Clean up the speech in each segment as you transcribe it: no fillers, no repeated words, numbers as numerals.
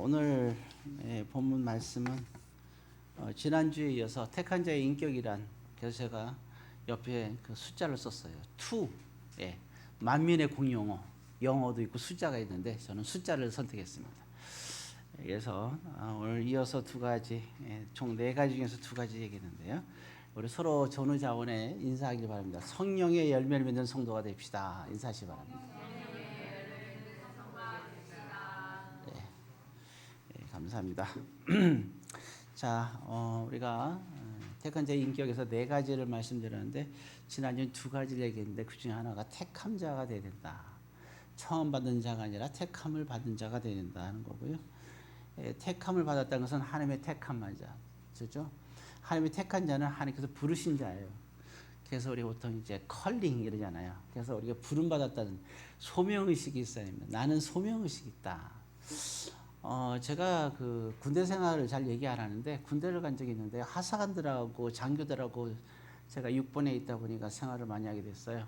오늘 본문 말씀은 지난주에 이어서 택한 자의 인격이란, 그래서 제가 옆에 그 숫자를 썼어요. to. 만민의 공용어, 영어도 있고 숫자가 있는데 저는 숫자를 선택했습니다. 그래서 오늘 이어서 두 가지, 총 네 가지 중에서 두 가지 얘기했는데요. 우리 서로 전우자원에 인사하길 바랍니다. 성령의 열매를 맺는 성도가 됩시다. 인사하시기 바랍니다. 감사합니다. 자, 우리가 택한 자의 인격에서 네 가지를 말씀드렸는데 지난주에 두 가지를 얘기했는데 그 중에 하나가 택함 자가 되어야 된다. 처음 받은 자가 아니라 택함을 받은 자가 되어야 된다 하는 거고요. 택함을 받았다는 것은 하나님의 택한 자, 그렇죠? 하나님의 택한 자는 하나님께서 부르신 자예요. 그래서 우리 보통 이제 컬링 이러잖아요. 그래서 우리가 부름 받았다는 소명의식이 있어야 됩니다. 나는 소명의식이 있다. 제가 그 군대 생활을 잘 얘기 안 하는데 군대를 간 적이 있는데 하사관들하고 장교들하고 제가 6번에 있다 보니까 생활을 많이 하게 됐어요.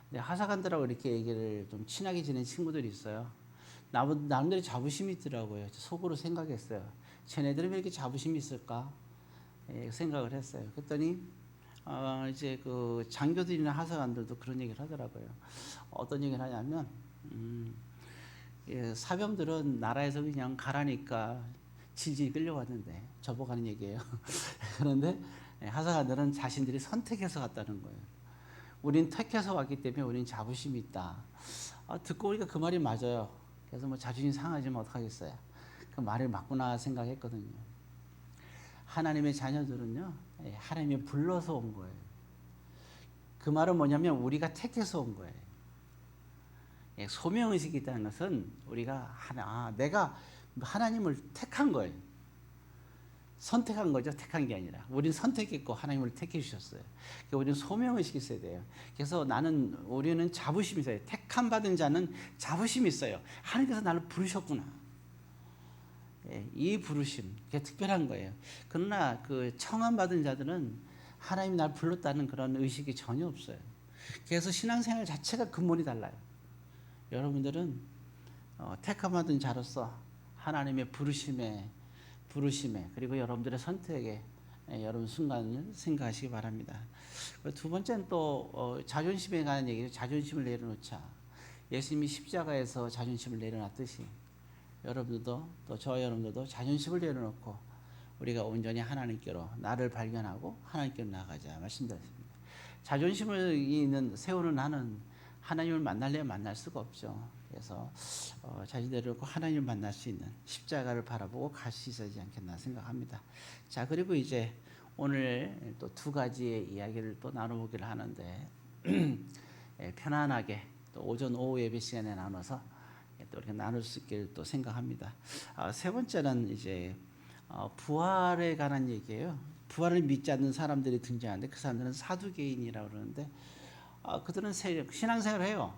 근데 하사관들하고 이렇게 얘기를 좀 친하게 지낸 친구들이 있어요. 나름대로 자부심이 있더라고요. 속으로 생각했어요. 쟤네들은 왜 이렇게 자부심이 있을까? 생각을 했어요. 그랬더니 이제 그 장교들이나 하사관들도 그런 얘기를 하더라고요. 어떤 얘기를 하냐면 사병들은 나라에서 그냥 가라니까 질질 끌려왔는데 접어가는 얘기예요. 그런데 하사관들은 자신들이 선택해서 갔다는 거예요. 우린 택해서 왔기 때문에 우린 자부심이 있다. 듣고 보니까 그 말이 맞아요. 그래서 뭐 자존심 상하지면 어떡하겠어요. 그 말을 맞구나 생각했거든요. 하나님의 자녀들은요, 하나님이 불러서 온 거예요. 그 말은 뭐냐면 우리가 택해서 온 거예요. 소명의식이 있다는 것은 우리가 내가 하나님을 택한 거예요. 선택한 거죠. 택한 게 아니라. 우리는 선택했고 하나님을 택해 주셨어요. 그러니까 우리는 소명의식이 있어야 돼요. 그래서 우리는 자부심이 있어요. 택함 받은 자는 자부심이 있어요. 하나님께서 나를 부르셨구나. 이 부르심, 그게 특별한 거예요. 그러나 그 청함 받은 자들은 하나님이 나를 불렀다는 그런 의식이 전혀 없어요. 그래서 신앙생활 자체가 근본이 달라요. 여러분들은 택함 받은 자로서 하나님의 부르심에 그리고 여러분들의 선택에 여러분 순간을 생각하시기 바랍니다. 두 번째는 또 자존심에 관한 얘기죠. 자존심을 내려놓자. 예수님이 십자가에서 자존심을 내려놨듯이 여러분들도 또 저와 여러분들도 자존심을 내려놓고 우리가 온전히 하나님께로 나를 발견하고 하나님께로 나가자 말씀드렸습니다. 자존심을 세우는 나는 하나님을 만나려면 만날 수가 없죠. 그래서 자신들을 하나님을 만날 수 있는 십자가를 바라보고 갈 수 있어야지 않겠나 생각합니다. 자, 그리고 이제 오늘 또 두 가지의 이야기를 또 나눠보기를 하는데 편안하게 또 오전 오후 예배 시간에 나눠서 또 이렇게 나눌 수 있기를 또 생각합니다. 세 번째는 이제 부활에 관한 얘기예요. 부활을 믿지 않는 사람들이 등장하는데 그 사람들은 사두개인이라고 그러는데 그들은 신앙생활을 해요.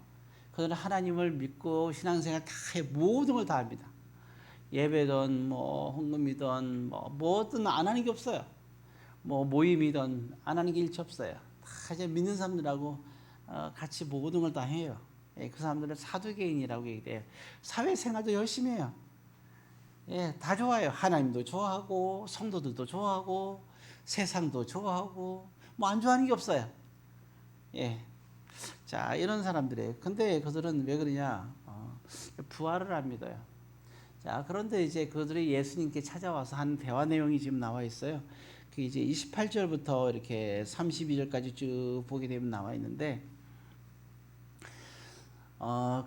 그들은 하나님을 믿고 신앙생활 다 해, 모든 걸 다 합니다. 예배든 뭐 헌금이든 뭐든 안 하는 게 없어요. 뭐 모임이든 안 하는 게 일치 없어요. 다 이제 믿는 사람들하고 같이 모든 걸 다 해요. 그 사람들은 사두개인이라고 얘기해요. 사회생활도 열심히 해요. 다 좋아해요. 하나님도 좋아하고 성도들도 좋아하고 세상도 좋아하고 뭐 안 좋아하는 게 없어요. 자, 이런 사람들이에요. 근데 그들은 왜 그러냐? 부활을 안 믿어요. 자, 그런데 이제 그들이 예수님께 찾아와서 한 대화 내용이 지금 나와 있어요. 그 이제 28절부터 이렇게 32절까지 쭉 보게 되면 나와 있는데,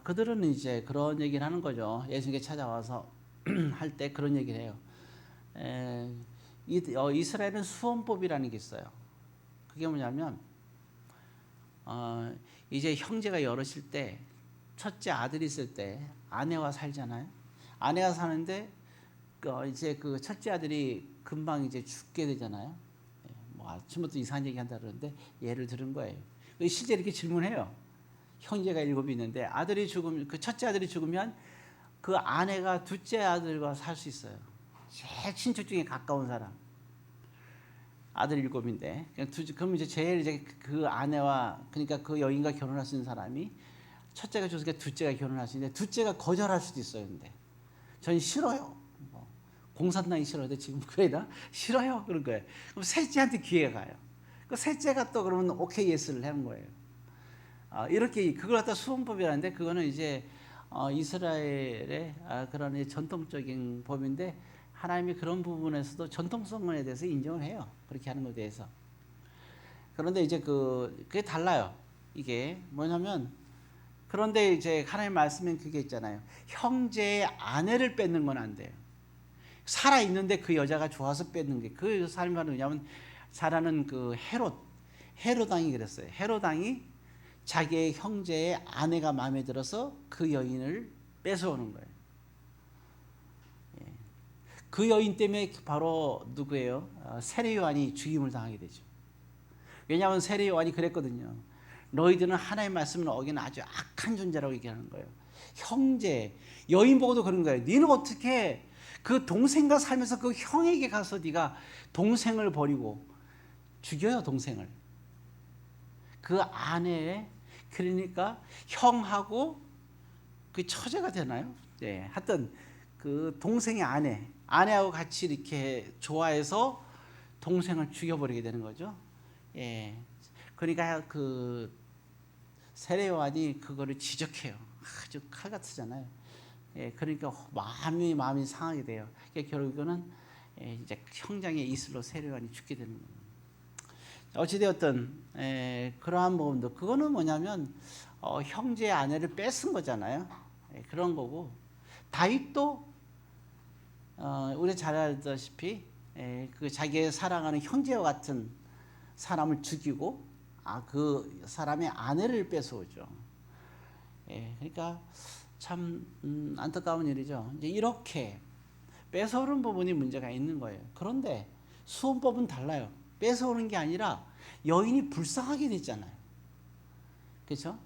그들은 이제 그런 얘기를 하는 거죠. 예수님께 찾아와서 할 때 그런 얘기를 해요. 이스라엘은 수원법이라는 게 있어요. 그게 뭐냐면, 이제 형제가 여럿일 때 첫째 아들이 있을 때 아내와 살잖아요. 아내와 사는데 이제 그 첫째 아들이 금방 이제 죽게 되잖아요. 뭐 아침부터 이상한 얘기 한다 그러는데 예를 들은 거예요. 실제 이렇게 질문해요. 형제가 7이 있는데 그 첫째 아들이 죽으면 그 아내가 둘째 아들과 살 수 있어요. 제일 친척 중에 가까운 사람. 아들 7인데 그럼 이제 제일 이제 그 아내와 그러니까 그 여인과 결혼할 수 있는 사람이 첫째가 죽으니까 둘째가 결혼할 수 있는데 둘째가 거절할 수도 있어요. 근데 전 싫어요. 공산당이 싫어도 지금 교회다 싫어요 그런 거예요. 그럼 셋째한테 기회가 가요. 그 셋째가 또 그러면 오케이 예스를 하는 거예요. 이렇게 그걸 갖다 수원법이라는데 그거는 이제 이스라엘의 그런 전통적인 법인데 하나님이 그런 부분에서도 전통성에 대해서 인정을 해요. 그렇게 하는 것에 대해서. 그런데 이제 그게 달라요. 이게 뭐냐면 그런데 이제 하나님 말씀엔 그게 있잖아요. 형제의 아내를 뺏는 건 안 돼요. 살아 있는데 그 여자가 좋아서 뺏는 게 그 사람이 뭐냐면 잘하는 그 헤롯 왕이 그랬어요. 헤롯 왕이 자기의 형제의 아내가 마음에 들어서 그 여인을 뺏어오는 거예요. 그 여인 때문에 바로 누구예요? 세례 요한이 죽임을 당하게 되죠. 왜냐하면 세례 요한이 그랬거든요. 너희들은 하나님의 말씀을 어기는 아주 악한 존재라고 얘기하는 거예요. 형제, 여인 보고도 그런 거예요. 너는 어떻게 그 동생과 살면서 그 형에게 가서 네가 동생을 버리고 죽여요, 동생을. 그 아내의 그러니까 형하고 그 처제가 되나요? 네, 하여튼 그 동생의 아내하고 같이 이렇게 좋아해서 동생을 죽여버리게 되는 거죠. 예, 그러니까 그 세례 요한이 그거를 지적해요. 아주 칼같으잖아요. 예, 그러니까 마음이 상하게 돼요. 그러니까 결국에는 이제 형장의 이슬로 세례 요한이 죽게 되는 거예요. 어찌되었든 그러한 부분도 그거는 뭐냐면 형제의 아내를 뺏은 거잖아요. 그런 거고 다윗도 우리 잘 알다시피 그 자기의 사랑하는 형제와 같은 사람을 죽이고 그 사람의 아내를 뺏어오죠. 그러니까 참 안타까운 일이죠. 이제 이렇게 뺏어오는 부분이 문제가 있는 거예요. 그런데 수혼법은 달라요. 뺏어오는 게 아니라 여인이 불쌍하게 됐잖아요. 그렇죠?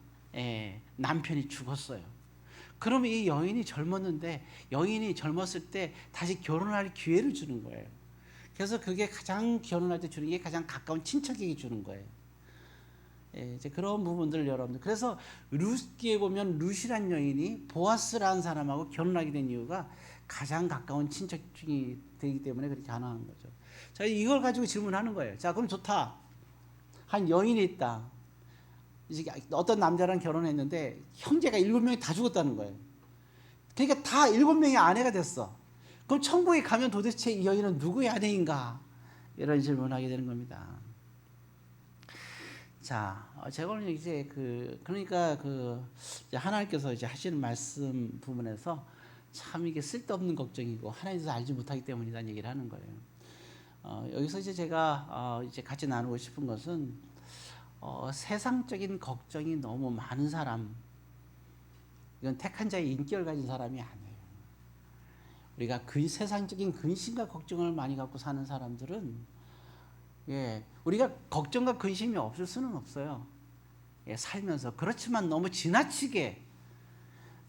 남편이 죽었어요. 그러면 이 여인이 젊었는데 여인이 젊었을 때 다시 결혼할 기회를 주는 거예요. 그래서 그게 가장 결혼할 때 주는 게 가장 가까운 친척에게 주는 거예요. 이제 그런 부분들 여러분들. 그래서 룻기에 보면 룻이란 여인이 보아스라는 사람하고 결혼하게 된 이유가 가장 가까운 친척이 되기 때문에 그렇게 가능한 거죠. 자, 이걸 가지고 질문하는 거예요. 자, 그럼 좋다. 한 여인이 있다. 이제 어떤 남자랑 결혼했는데 형제가 7명이 다 죽었다는 거예요. 그러니까 다 7명의 아내가 됐어. 그럼 천국에 가면 도대체 이 여인은 누구의 아내인가? 이런 질문을 하게 되는 겁니다. 자, 제가 오늘 이제 그러니까 하나님께서 이제 하시는 말씀 부분에서 참 이게 쓸데없는 걱정이고 하나님께서 알지 못하기 때문이라는 얘기를 하는 거예요. 여기서 이제 제가 이제 같이 나누고 싶은 것은 세상적인 걱정이 너무 많은 사람, 이건 택한 자의 인격을 가진 사람이 아니에요. 우리가 그 세상적인 근심과 걱정을 많이 갖고 사는 사람들은 우리가 걱정과 근심이 없을 수는 없어요. 살면서. 그렇지만 너무 지나치게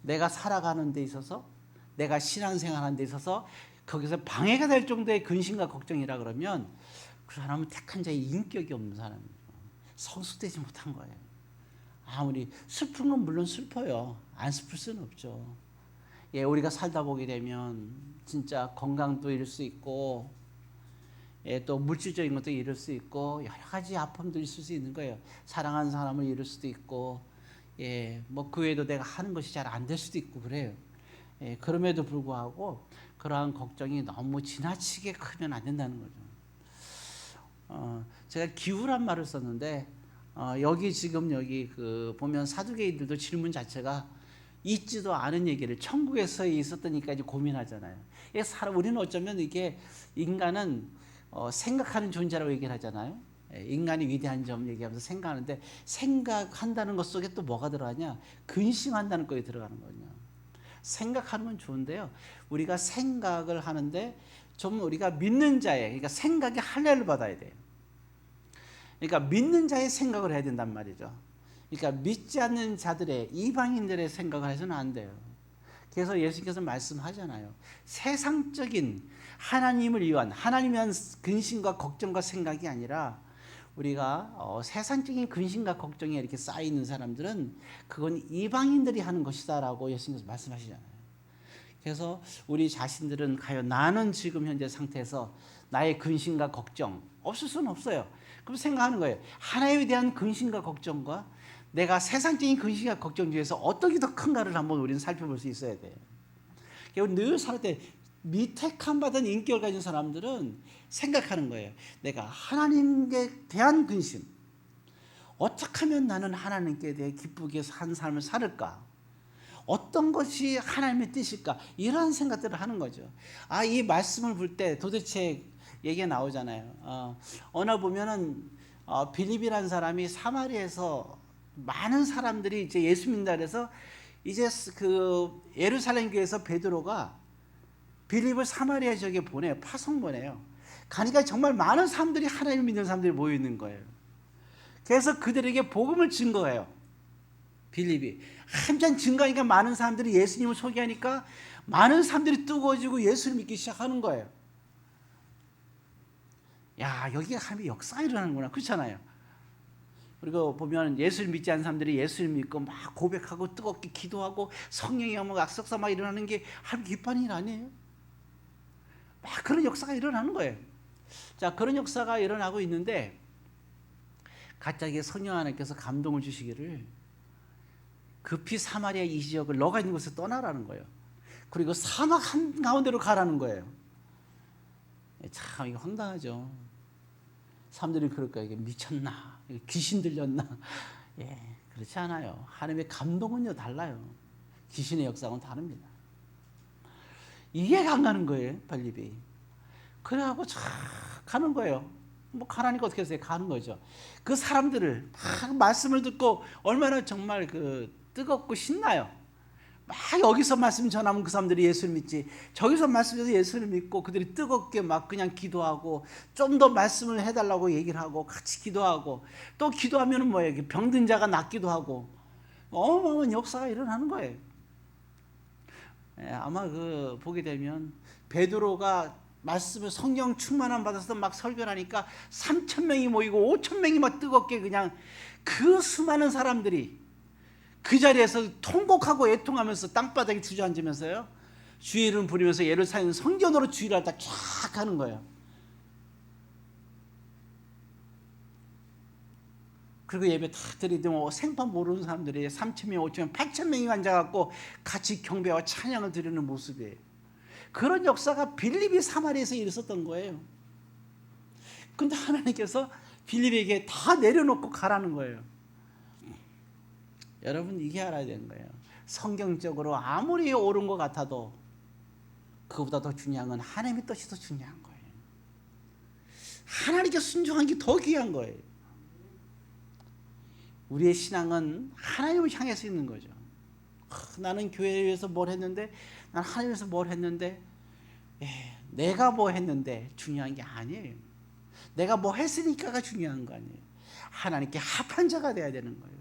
내가 살아가는 데 있어서 내가 신앙생활하는 데 있어서 거기서 방해가 될 정도의 근심과 걱정이라 그러면 그 사람은 택한 자의 인격이 없는 사람이에요. 성숙되지 못한 거예요. 아무리 슬픈 건 물론 슬퍼요. 안 슬플 수는 없죠. 우리가 살다 보게 되면 진짜 건강도 잃을 수 있고 또 물질적인 것도 잃을 수 있고 여러 가지 아픔도 있을 수 있는 거예요. 사랑하는 사람을 잃을 수도 있고 뭐 그 외에도 내가 하는 것이 잘 안 될 수도 있고 그래요. 그럼에도 불구하고 그러한 걱정이 너무 지나치게 크면 안 된다는 거죠. 제가 기후란 말을 썼는데 여기 보면 사두개인들도 질문 자체가 있지도 않은 얘기를 천국에서 있었다니까 이제 고민하잖아요. 우리는 어쩌면 이게 인간은 생각하는 존재라고 얘기를 하잖아요. 인간이 위대한 점 얘기하면서 생각하는데 생각한다는 것 속에 또 뭐가 들어가냐? 근심한다는 것이 들어가는 거냐. 생각하는 건 좋은데요. 우리가 생각을 하는데 좀 우리가 믿는 자의 그러니까 생각에 할례를 받아야 돼요. 그러니까 믿는 자의 생각을 해야 된단 말이죠. 그러니까 믿지 않는 자들의 이방인들의 생각을 해서는 안 돼요. 그래서 예수님께서 말씀하잖아요. 세상적인 하나님을 위한 근심과 걱정과 생각이 아니라 우리가 세상적인 근심과 걱정에 이렇게 쌓여 있는 사람들은 그건 이방인들이 하는 것이다라고 예수님께서 말씀하시잖아요. 그래서 우리 자신들은 과연 나는 지금 현재 상태에서 나의 근심과 걱정 없을 수는 없어요. 그럼 생각하는 거예요. 하나님에 대한 근심과 걱정과 내가 세상적인 근심과 걱정 중에서 어떤 게 더 큰가를 한번 우리는 살펴볼 수 있어야 돼요. 늘 살 때 미택함 받은 인격을 가진 사람들은 생각하는 거예요. 내가 하나님께 대한 근심, 어떻게 하면 나는 하나님께 대해 기쁘게 산 삶을 살을까? 어떤 것이 하나님의 뜻일까? 이런 생각들을 하는 거죠. 이 말씀을 볼 때 도대체 얘기가 나오잖아요. 어느 보면은 빌립이라는 사람이 사마리아에서 많은 사람들이 이제 예수 믿는다 그래서 이제 그 예루살렘 교회에서 베드로가 빌립을 사마리아 지역에 보내요. 파송 보내요. 가니까 정말 많은 사람들이 하나님을 믿는 사람들이 모여 있는 거예요. 그래서 그들에게 복음을 증거해요. 빌립이 한참 증거하니까 많은 사람들이 예수님을 소개하니까 많은 사람들이 뜨거워지고 예수를 믿기 시작하는 거예요. 야, 여기가 하나님의 역사가 일어나는구나. 그렇잖아요. 그리고 보면 예수를 믿지 않는 사람들이 예수를 믿고 막 고백하고 뜨겁게 기도하고 성령의 영역 악석사 막 일어나는 게 하나님 기뻐하는 일 아니에요? 막 그런 역사가 일어나는 거예요. 자, 그런 역사가 일어나고 있는데 갑자기 성령 하나님께서 감동을 주시기를 급히 사마리아 이 지역을 너가 있는 곳에 떠나라는 거예요. 그리고 사막 한가운데로 가라는 거예요. 참 이거 황당하죠. 사람들이 그럴 거예요. 이게 미쳤나? 귀신 들렸나? 그렇지 않아요. 하나님의 감동은요 달라요. 귀신의 역사는 다릅니다. 이해가 안 가는 거예요, 빌립이. 그래갖고 쫙 가는 거예요. 뭐 가라니까 어떻게 해서 가는 거죠. 그 사람들을 막 말씀을 듣고 얼마나 정말 그 뜨겁고 신나요. 막 여기서 말씀 전하면 그 사람들이 예수를 믿지, 저기서 말씀해서 예수를 믿고 그들이 뜨겁게 막 그냥 기도하고 좀 더 말씀을 해달라고 얘기를 하고 같이 기도하고 또 기도하면은 뭐예요? 병든 자가 낫기도 하고 어마어마한 역사가 일어나는 거예요. 아마 그 보게 되면 베드로가 말씀을 성령 충만함 받아서 막 설교하니까 3,000명이 모이고 5,000명이 막 뜨겁게 그냥 그 수많은 사람들이 그 자리에서 통곡하고 애통하면서 땅바닥에 주저앉으면서요 주의 이름 부르면서 예루살렘 성전으로 주의를 하다 쫙 하는 거예요. 그리고 예배 다 드리더니 생판 모르는 사람들이 3,000명, 5,000명, 8,000명이 앉아갖고 같이 경배와 찬양을 드리는 모습이에요. 그런 역사가 빌립이 사마리아에서 있었던 거예요. 근데 하나님께서 빌립에게 다 내려놓고 가라는 거예요. 여러분 이게 알아야 되는 거예요. 성경적으로 아무리 옳은 것 같아도 그보다 더 중요한 건 하나님의 뜻이 더 중요한 거예요. 하나님께 순종한 게 더 귀한 거예요. 우리의 신앙은 하나님을 향해서 있는 거죠. 나는 교회를 위해서 뭘 했는데, 난 하나님을 위해서 뭘 했는데, 내가 뭐 했는데 중요한 게 아니에요. 내가 뭐 했으니까가 중요한 거 아니에요. 하나님께 합한 자가 돼야 되는 거예요.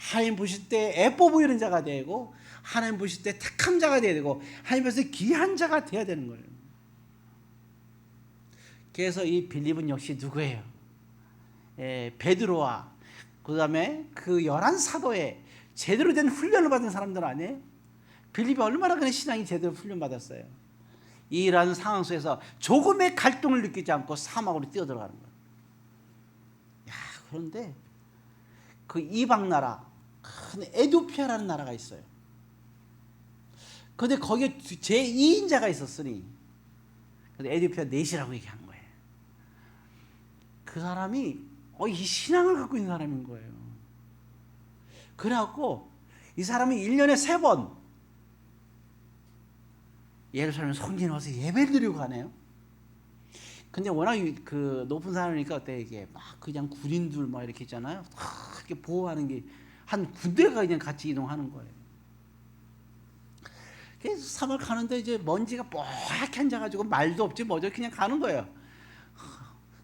하나님 보실 때 애써 보이는 자가 되고, 하나님 보실 때 택한 자가 돼야 되고, 하나님 앞에서 귀한 자가 돼야 되는 거예요. 그래서 이 빌립은 역시 누구예요? 베드로와 그 다음에 그 11사도의 제대로 된 훈련을 받은 사람들 아니에요? 빌립이 얼마나 그런 신앙이 제대로 훈련받았어요. 이러한 상황 속에서 조금의 갈등을 느끼지 않고 사막으로 뛰어들어가는 거예요. 그런데 그 이방 나라, 큰 에디오피아라는 나라가 있어요. 그런데 거기에 제2인자가 있었으니 에디오피아 넷이라고 얘기한 거예요. 그 사람이 이 신앙을 갖고 있는 사람인 거예요. 그래갖고 이 사람이 1년에 3번 예루살렘 성전에 와서 예배를 드리고 가네요. 근데 워낙 그 높은 사람이니까 어때 이게 막 그냥 군인들 막 이렇게 있잖아요. 이렇게 보호하는 게 한 군대가 그냥 같이 이동하는 거예요. 그래서 사막 가는데 이제 먼지가 뽀얗게 앉아가지고 말도 없지 뭐죠 그냥 가는 거예요.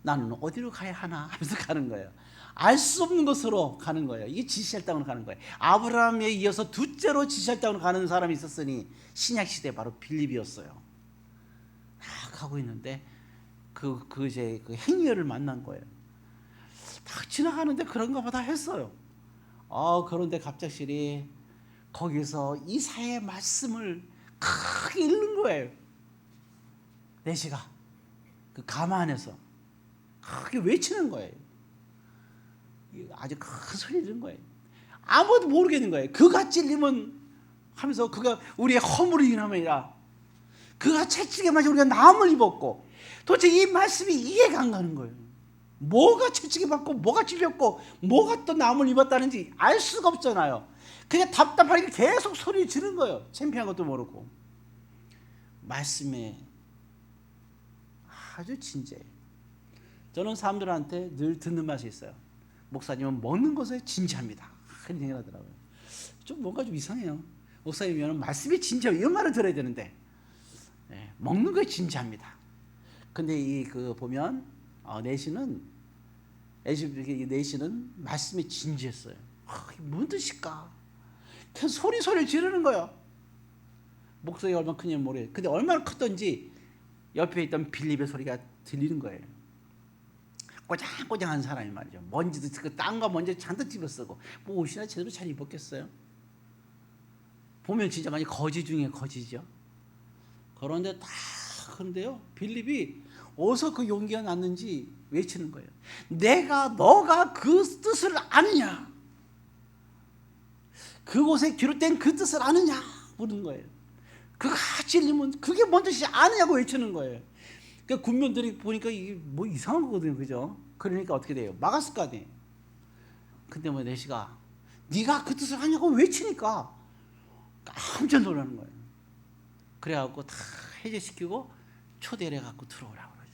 나는 어디로 가야 하나 하면서 가는 거예요. 알 수 없는 곳으로 가는 거예요. 이게 지시할 땅으로 가는 거예요. 아브라함에 이어서 둘째로 지시할 땅으로 가는 사람이 있었으니 신약 시대 바로 빌립이었어요. 가고 있는데 이제 그 행위를 만난 거예요. 딱 지나가는데 그런가 보다 했어요. 그런데 갑작스레 거기서 이사야의 말씀을 크게 읽는 거예요. 내시가 그 가마 안에서 크게 외치는 거예요. 아주 큰 소리 지르는 거예요. 아무도 모르겠는 거예요. 그가 찔리면 하면서 그가 우리의 허물을 인함이라. 그가 채찍에 맞아 우리가 나음을 입었고. 도대체 이 말씀이 이해가 안 가는 거예요. 뭐가 채찍에 맞고 뭐가 찔렸고 뭐가 또 나음을 입었다는지 알 수가 없잖아요. 그냥 답답하게 계속 소리 지르는 거예요. 창피한 것도 모르고. 말씀에 아주 진지해요. 저는 사람들한테 늘 듣는 맛이 있어요. 목사님은 먹는 것에 진지합니다. 그런 얘기를 하더라고요. 좀 뭔가 좀 이상해요. 목사님이면 말씀이 진지해요. 이런 말을 들어야 되는데 먹는 것에 진지합니다. 근데 이 그 보면 내시는 내시는 말씀이 진지했어요. 뭔 뜻일까? 그냥 소리 지르는 거예요. 목소리가 얼마나 큰지 모르겠어요. 근데 얼마나 컸던지 옆에 있던 빌립의 소리가 들리는 거예요. 꼬장꼬장한 사람이 말이죠. 먼지도 그 땅과 먼지 잔뜩 집어쓰고 뭐 옷이나 제대로 잘 입었겠어요? 보면 진짜 많이 거지 중에 거지죠. 그런데 다 그런데요. 빌립이 어디서 그 용기가 났는지 외치는 거예요. 너가 그 뜻을 아느냐? 그곳에 기록된 그 뜻을 아느냐? 물은 거예요. 그가 찔리면 그게 뭔 뜻이 아느냐고 외치는 거예요. 그러니까 군면들이 보니까 이게 뭐 이상한 거거든요, 그죠? 그러니까 어떻게 돼요? 막았을 거 아니에요. 근데 뭐 내시가 네가 그 뜻을 아냐고 외치니까 깜짝 놀라는 거예요. 그래갖고 다 해제시키고 초대를 해갖고 들어오라고 그러죠.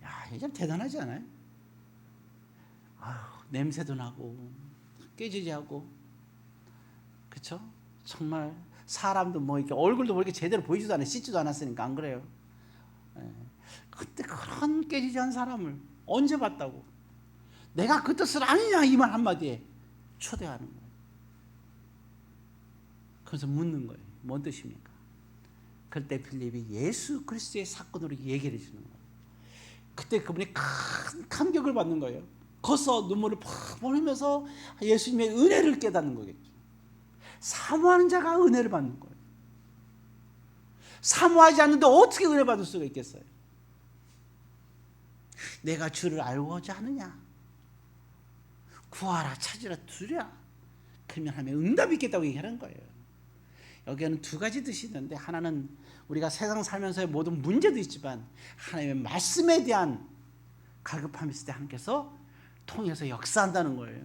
야, 이게 참 대단하지 않아요? 아유, 냄새도 나고 깨지지 하고, 그렇죠? 정말 사람도 뭐 이렇게 얼굴도 뭐 이렇게 제대로 보이지도 않아요. 씻지도 않았으니까 안 그래요? 그때 그런 깨지지 않은 사람을 언제 봤다고? 내가 그 뜻을 아느냐 이 말 한마디에 초대하는 거예요. 그래서 묻는 거예요. 뭔 뜻입니까? 그때 빌립이 예수 그리스도의 사건으로 얘기를 해주는 거예요. 그때 그분이 큰 감격을 받는 거예요. 거기서 눈물을 팍 흘리면서 예수님의 은혜를 깨닫는 거겠죠. 사모하는 자가 은혜를 받는 거예요. 사모하지 않는데 어떻게 은혜 받을 수가 있겠어요? 내가 주를 알고자 하느냐? 구하라, 찾으라, 두랴. 그러면 하나님의 응답이 있겠다고 얘기하는 거예요. 여기에는 두 가지 뜻이 있는데, 하나는 우리가 세상 살면서의 모든 문제도 있지만 하나님의 말씀에 대한 갈급함이 있을 때 하나님께서 통해서 역사한다는 거예요.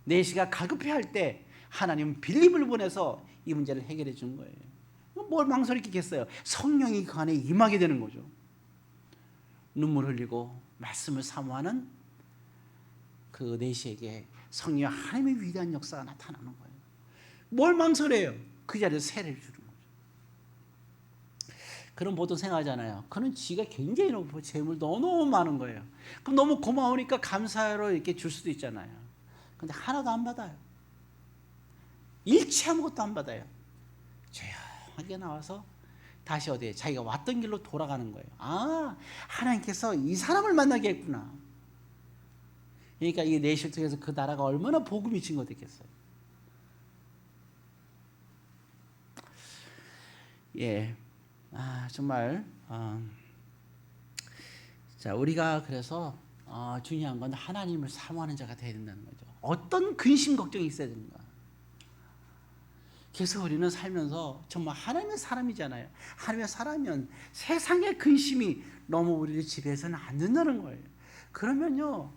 내시가 갈급해할 때 하나님은 빌립을 보내서 이 문제를 해결해 주는 거예요. 뭘 망설이겠어요? 성령이 그 안에 임하게 되는 거죠. 눈물 흘리고 말씀을 사모하는 그 내시에게 성령의 하나님의 위대한 역사가 나타나는 거예요. 뭘 망설여요? 그 자리에서 세례를 주는 거죠. 그럼 보통 생각하잖아요. 그는 지가 굉장히 높고 재물 너무 많은 거예요. 그럼 너무 고마우니까 감사로 이렇게 줄 수도 있잖아요. 근데 하나도 안 받아요. 일치 아무것도 안 받아요. 조용하게 나와서 다시 어디에 자기가 왔던 길로 돌아가는 거예요. 아, 하나님께서 이 사람을 만나게 했구나. 그러니까 이 내시를 통해서 그 나라가 얼마나 복음이 증거됐겠어요. 예, 정말 자, 우리가 그래서 중요한 건 하나님을 사모하는 자가 되어야 된다는 거죠. 어떤 근심 걱정이 있어야 되는가. 그래서 우리는 살면서 정말 하나님의 사람이잖아요. 하나님의 사람이면 세상의 근심이 너무 우리를 지배해서는 안 된다는 거예요. 그러면요,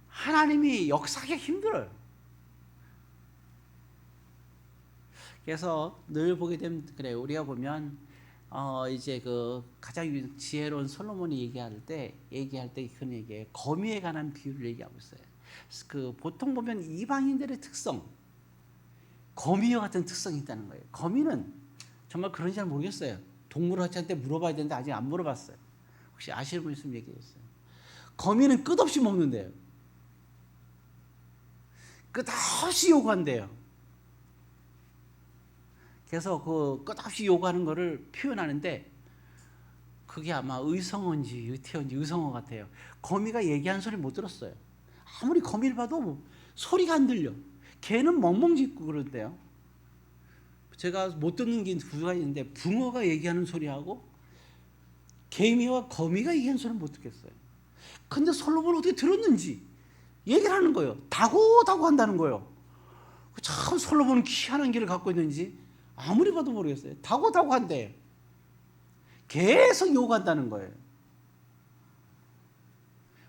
하나님이 역사하기 힘들어요. 그래서 늘 보게 되면 그래요. 우리가 보면 이제 그 가장 지혜로운 솔로몬이 얘기할 때 그런 얘기예요. 거미에 관한 비유를 얘기하고 있어요. 그 보통 보면 이방인들의 특성, 거미와 같은 특성이 있다는 거예요. 거미는 정말 그런지 잘 모르겠어요. 동물학자한테 물어봐야 되는데 아직 안 물어봤어요. 혹시 아시는 분 있으면 얘기해주세요. 거미는 끝없이 먹는데요. 끝없이 요구한대요. 그래서 그 끝없이 요구하는 거를 표현하는데 그게 아마 의성어인지 의태어인지 의성어 같아요. 거미가 얘기하는 소리 못 들었어요. 아무리 거미를 봐도 소리가 안 들려. 개는 멍멍 짖고 그러는데요. 제가 못 듣는 게 두 가지 있는데 붕어가 얘기하는 소리하고 개미와 거미가 얘기하는 소리는 못 듣겠어요. 근데 솔로몬은 어떻게 들었는지 얘기를 하는 거예요. 다고다고 한다는 거예요. 참 솔로몬은 희한한 길을 갖고 있는지 아무리 봐도 모르겠어요. 다고다고 한대. 계속 요구한다는 거예요.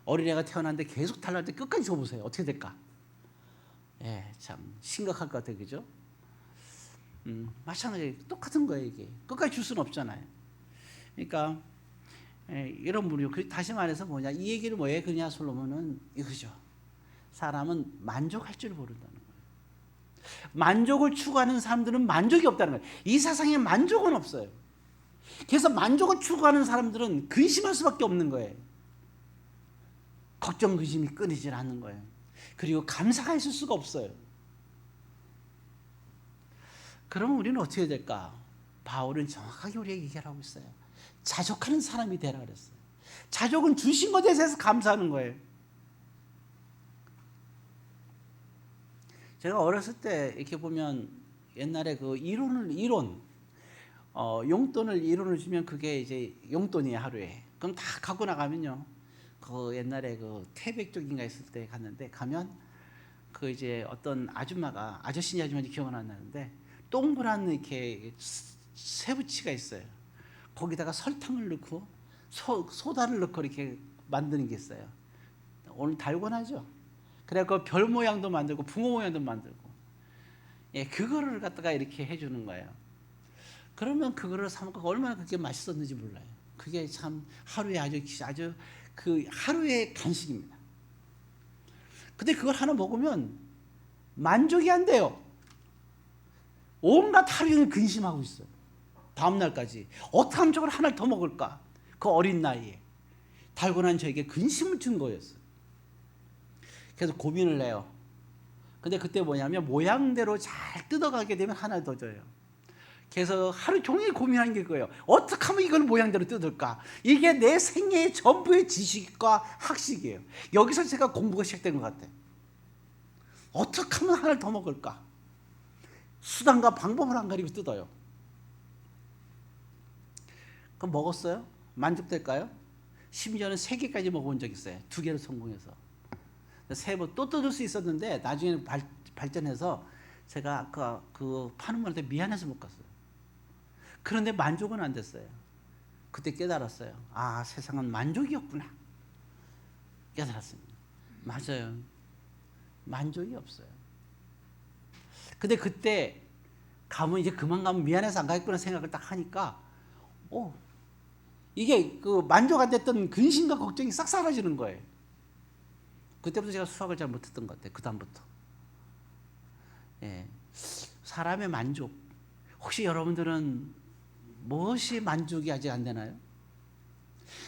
어린애가 태어났는데 계속 달랄 때 끝까지 줘보세요. 어떻게 될까? 예, 참 심각할 것 같아요. 그죠? 마찬가지 똑같은 거예요. 이게 끝까지 줄 수는 없잖아요. 그러니까 이런 분이 다시 말해서 뭐냐, 이 얘기를 왜 그러냐 솔로몬은 이거죠. 사람은 만족할 줄 모른다는 거예요. 만족을 추구하는 사람들은 만족이 없다는 거예요. 이 세상에 만족은 없어요. 그래서 만족을 추구하는 사람들은 근심할 수밖에 없는 거예요. 걱정 근심이 끊이질 않는 거예요. 그리고 감사가 있을 수가 없어요. 그러면 우리는 어떻게 될까? 바울은 정확하게 우리에게 얘기를 하고 있어요. 자족하는 사람이 되라 그랬어요. 자족은 주신 것에 대해서 감사하는 거예요. 제가 어렸을 때 이렇게 보면 옛날에 그 용돈을 이론을 주면 그게 이제 용돈이에요, 하루에. 그럼 다 갖고 나가면요. 그 옛날에 그 태백 쪽인가 있을 때 갔는데 가면 그 이제 어떤 아저씨인지 아줌마인지 기억은 안 나는데 동그란 이렇게 쇠붙이가 있어요. 거기다가 설탕을 넣고 소다를 넣고 이렇게 만드는 게 있어요. 오늘 달고나죠. 그래갖고 별 모양도 만들고 붕어 모양도 만들고, 예, 그거를 갖다가 이렇게 해주는 거예요. 그러면 그거를 사 먹고 얼마나 그게 맛있었는지 몰라요. 그게 참 하루에 아주 그 하루의 간식입니다. 근데 그걸 하나 먹으면 만족이 안 돼요. 온갖 하루 종일 근심하고 있어요. 다음 날까지 어떻게 하면 저걸 하나를 더 먹을까? 그 어린 나이에 달고난 저에게 근심을 준 거였어요. 그래서 고민을 해요. 근데 그때 뭐냐면 모양대로 잘 뜯어가게 되면 하나 더 줘요. 그래서 하루 종일 고민한 게 그거예요. 어떻게 하면 이걸 모양대로 뜯을까? 이게 내 생애의 전부의 지식과 학식이에요. 여기서 제가 공부가 시작된 것 같아요. 어떻게 하면 하나를 더 먹을까? 수단과 방법을 안 가리고 뜯어요. 그럼 먹었어요? 만족될까요? 심지어는 3개까지 먹어본 적 있어요. 2개를 성공해서. 3번 또 뜯을 수 있었는데 나중에 발전해서 제가 그 파는 분한테 미안해서 못 갔어요. 그런데 만족은 안 됐어요. 그때 깨달았어요. 아, 세상은 만족이 없구나. 깨달았습니다. 맞아요. 만족이 없어요. 근데 그때 가면 이제 그만 가면 미안해서 안 가겠구나 생각을 딱 하니까 이게 그 만족 안 됐던 근심과 걱정이 싹 사라지는 거예요. 그때부터 제가 수학을 잘 못했던 것 같아요. 그 다음부터. 예. 사람의 만족. 혹시 여러분들은 무엇이 만족이 아직 안 되나요?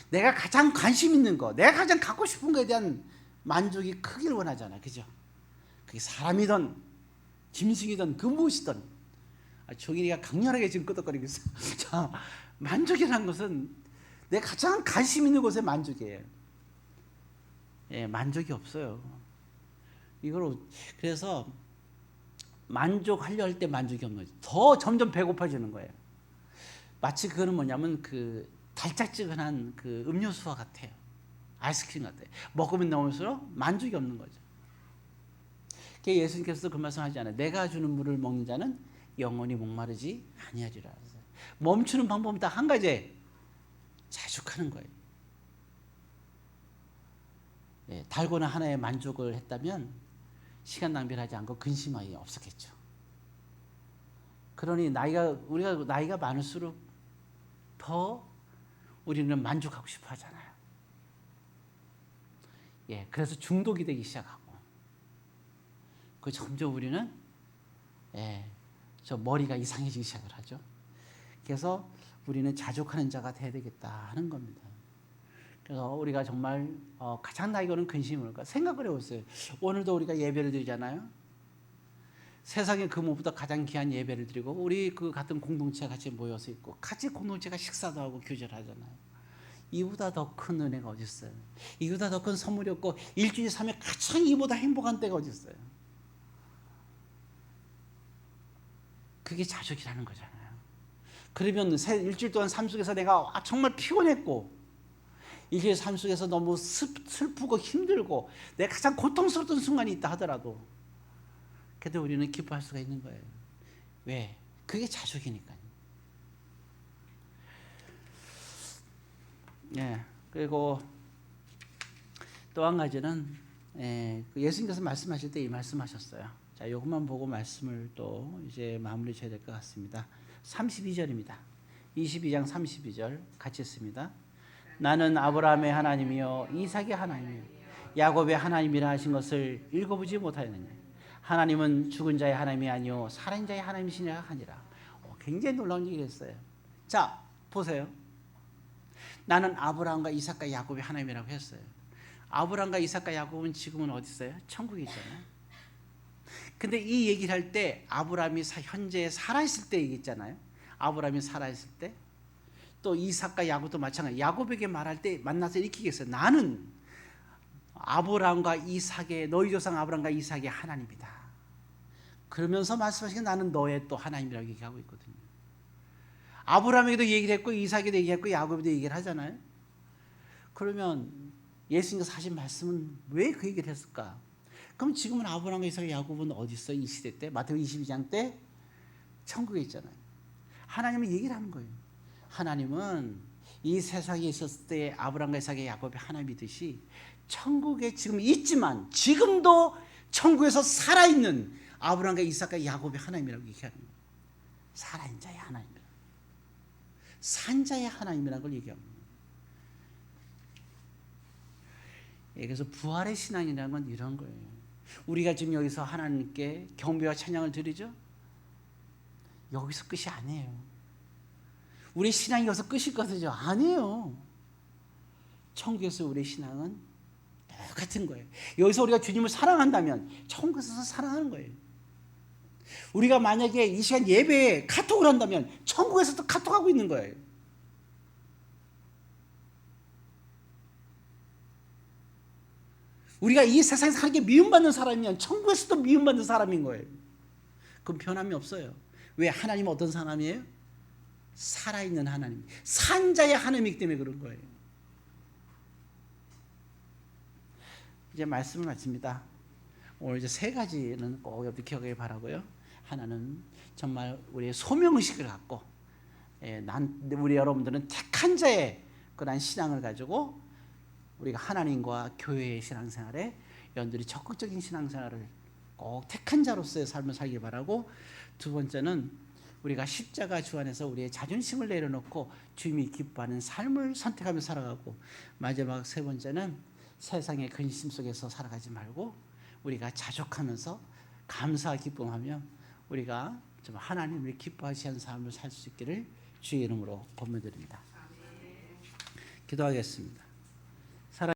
내가 가장 관심 있는 거, 내가 가장 갖고 싶은 거에 대한 만족이 크기를 원하잖아요. 그죠? 그게 사람이든 짐승이든 그 무엇이든. 종일이가 강렬하게 지금 끄덕거리고 있어요. 자, 만족이라는 것은 내가 가장 관심 있는 것에 만족이에요. 예, 만족이 없어요. 그래서 만족하려 할 때 만족이 없는 거죠. 더 점점 배고파지는 거예요. 마치 그거는 뭐냐면 그 달짝지근한 그 음료수와 같아요. 아이스크림 같아요. 먹으면 넘을수록 만족이 없는 거죠. 예수님께서도 그 말씀하잖아요. 내가 주는 물을 먹는 자는 영원히 목마르지 아니하리라. 멈추는 방법은 딱 한 가지, 자축하는 거예요. 예, 달고나 하나에 만족을 했다면 시간 낭비를 하지 않고 근심이 없었겠죠. 그러니 우리가 나이가 많을수록 더 우리는 만족하고 싶어 하잖아요. 예, 그래서 중독이 되기 시작하고, 점점 우리는 저 머리가 이상해지기 시작을 하죠. 그래서 우리는 자족하는 자가 돼야 되겠다 하는 겁니다. 그래서 우리가 정말 가장 나에게는 근심을 생각을 해보세요. 오늘도 우리가 예배를 드리잖아요. 세상에 그 무엇보다 가장 귀한 예배를 드리고 우리 그 같은 공동체가 같이 모여서 있고 같이 공동체가 식사도 하고 교제를 하잖아요. 이보다 더 큰 은혜가 어디 있어요? 이보다 더 큰 선물이 없고 일주일에 3회 가장 이보다 행복한 때가 어디 있어요? 그게 자족이라는 거잖아요. 그러면 일주일 동안 삶 속에서 내가 정말 피곤했고, 일주일 삶 속에서 너무 슬프고 힘들고 내가 가장 고통스러웠던 순간이 있다 하더라도 그래도 우리는 기뻐할 수가 있는 거예요. 왜? 그게 자족이니까요. 예. 그리고 또 한 가지는 예수님께서 말씀하실 때 이 말씀하셨어요. 자, 이것만 보고 말씀을 또 이제 마무리 쳐야 될 것 같습니다. 32절입니다. 22장 32절 같이 읽습니다. 나는 아브라함의 하나님이요 이삭의 하나님이요 야곱의 하나님이라 하신 것을 읽어보지 못하였느냐. 하나님은 죽은 자의 하나님이 아니요 살아있는 자의 하나님이시냐 하니라. 굉장히 놀라운 얘기를 했어요. 자, 보세요. 나는 아브라함과 이삭과 야곱의 하나님이라고 했어요. 아브라함과 이삭과 야곱은 지금은 어디 있어요? 천국에 있잖아요. 근데 이 얘기를 할 때 아브라함이 현재 살아있을 때 얘기했잖아요. 아브라함이 살아있을 때. 또 이삭과 야곱도 마찬가지. 야곱에게 말할 때 만나서 이렇게 얘기했어요. 나는 아브라함과 이삭의 너희 조상 아브라함과 이삭의 하나님이다. 그러면서 말씀하시기에 나는 너의 또 하나님이라고 얘기하고 있거든요. 아브라함에게도 얘기를 했고 이삭에도 얘기했고 야곱에도 얘기를 하잖아요. 그러면 예수님께서 하신 말씀은 왜 그 얘기를 했을까? 그럼 지금은 아브라함과 이삭과 야곱은 어디 있어요? 이 시대 때 마태복음 22장 때 천국에 있잖아요. 하나님은 얘기를 하는 거예요. 하나님은 이 세상에 있었을 때 아브라함과 이삭과 야곱의 하나님이듯이 천국에 지금 있지만 지금도 천국에서 살아있는 아브라함과 이삭과 야곱의 하나님이라고 얘기하는 거예요. 살아있는 자의 하나님이라고. 산 자의 하나님이라는 걸 얘기합니다. 그래서 부활의 신앙이라는 건 이런 거예요. 우리가 지금 여기서 하나님께 경배와 찬양을 드리죠. 여기서 끝이 아니에요. 우리 신앙이 여기서 끝이거든요. 아니에요. 천국에서 우리 신앙은 똑같은 거예요. 여기서 우리가 주님을 사랑한다면 천국에서 사랑하는 거예요. 우리가 만약에 이 시간 예배에 카톡을 한다면 천국에서도 카톡하고 있는 거예요. 우리가 이 세상에서 하나님께 미움받는 사람이면 천국에서도 미움받는 사람인 거예요. 그럼 변함이 없어요. 왜? 하나님은 어떤 사람이에요? 살아있는 하나님, 산자의 하나님이기 때문에 그런 거예요. 이제 말씀을 마칩니다. 오늘 이제 세 가지는 꼭 여러분 기억하길 바라고요. 하나는 정말 우리의 소명의식을 갖고 우리 여러분들은 택한 자의 그런 신앙을 가지고 우리가 하나님과 교회의 신앙생활에 여러분들이 적극적인 신앙생활을 꼭 택한 자로서의 삶을 살길 바라고, 두 번째는 우리가 십자가 주 안에서 우리의 자존심을 내려놓고 주님이 기뻐하는 삶을 선택하며 살아가고, 마지막 세 번째는 세상의 근심 속에서 살아가지 말고 우리가 자족하면서 감사와 기쁨하며 우리가 좀 하나님을 기뻐하시는 삶을 살 수 있기를 주의 이름으로 권면드립니다. 기도하겠습니다.